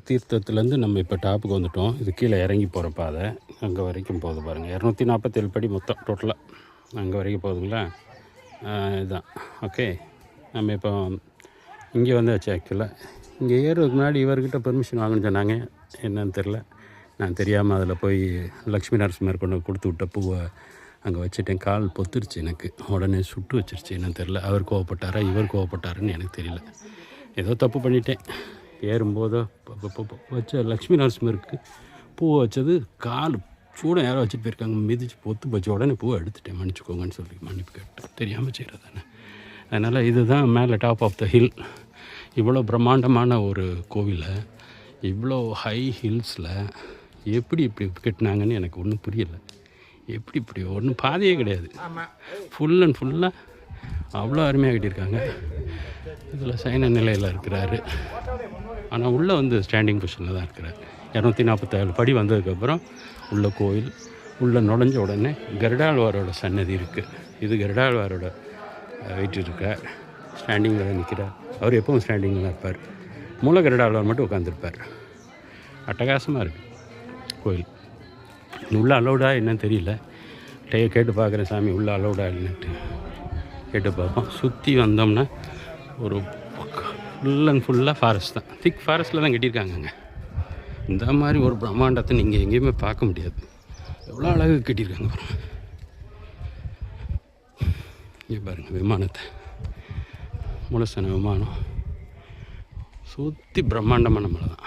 தீர்த்தத்துலேருந்து நம்ம இப்போ டாப்புக்கு வந்துவிட்டோம். இது கீழே இறங்கி போகிற பாதை அங்கே வரைக்கும் போகுது பாருங்கள். 247 படி மொத்தம் டோட்டலாக அங்கே வரைக்கும் போகுதுங்களா. இதுதான் ஓகே. நம்ம இப்போ இங்கே வந்தாச்சு. ஆக்சுவலாக இங்கே ஏறுறதுக்கு முன்னாடி இவர்கிட்ட பெர்மிஷன் வாங்கணும்னு சொன்னாங்க. என்னன்னு தெரில, நான் தெரியாமல் அதில் போய் லக்ஷ்மி நரசிம்மர் கொண்டு கொடுத்து விட்ட பூவை அங்கே வச்சுட்டேன். கால் பொத்துருச்சு எனக்கு, உடனே சுட்டு வச்சிருச்சு. என்னன்னு தெரில, அவர் கோவப்பட்டாரா இவர் கோவப்பட்டாருன்னு எனக்கு தெரியல. ஏதோ தப்பு பண்ணிட்டேன். ஏறும்போதோ வச்ச லக்ஷ்மி நரசிம்மருக்கு பூவை வச்சது கால் சூடம் யாரோ வச்சுட்டு போயிருக்காங்க, மிதிச்சு பொத்து போச்சு. உடனே பூவை எடுத்துட்டேன், மன்னிச்சுக்கோங்கன்னு சொல்லி மன்னிப்பு கேட்டேன். தெரியாமல் செய்கிறது தானே. அதனால் இதுதான் மேலே டாப் ஆஃப் த ஹில். இவ்வளோ பிரம்மாண்டமான ஒரு கோவிலை இவ்வளோ ஹை ஹில்ஸில் எப்படி இப்படி கட்டினாங்கன்னு எனக்கு ஒன்றும் புரியலை. எப்படி இப்படி ஒன்றும் பாதையே கிடையாது, ஃபுல் அண்ட் ஃபுல்லாக அவ்வளோ அருமையாக கட்டியிருக்காங்க. இதில் சைன நிலையில் இருக்கிறாரு, ஆனால் உள்ளே வந்து ஸ்டாண்டிங் பொசிஷனில் தான் இருக்கிறார். 247 படி வந்ததுக்கப்புறம் உள்ள கோயில் உள்ளே நுழைஞ்ச உடனே கருடாழ்வாரோட சன்னதி இருக்குது. இது கருடாழ்வாரோட வெயிட் இருக்கார், ஸ்டாண்டிங்கில் தான் நிற்கிறார். அவர் எப்பவும் ஸ்டாண்டிங்கில் தான் இருப்பார். மூல கருடாழ்வார் மட்டும் உட்காந்துருப்பார். அட்டகாசமாக இருக்குது கோயில். உள்ளே அலௌடா என்னன்னு தெரியல, கேட்டு பார்க்குறேன் சாமி உள்ளே அலௌடா இல்லைன்ட்டு கேட்டு பார்ப்போம். சுற்றி வந்தோம்னா ஒரு ஃபுல் அண்ட் ஃபுல்லாக ஃபாரஸ்ட் தான், திக் ஃபாரஸ்ட்டில் தான் கட்டியிருக்காங்கங்க. இந்த மாதிரி ஒரு பிரம்மாண்டத்தை நீங்கள் எங்கேயுமே பார்க்க முடியாது. எவ்வளோ அழகு கட்டியிருக்காங்க பாருங்கள். இங்கே பாருங்கள் விமானத்தை, முழுசன விமானம் சுற்றி பிரம்மாண்டமான மலை தான்.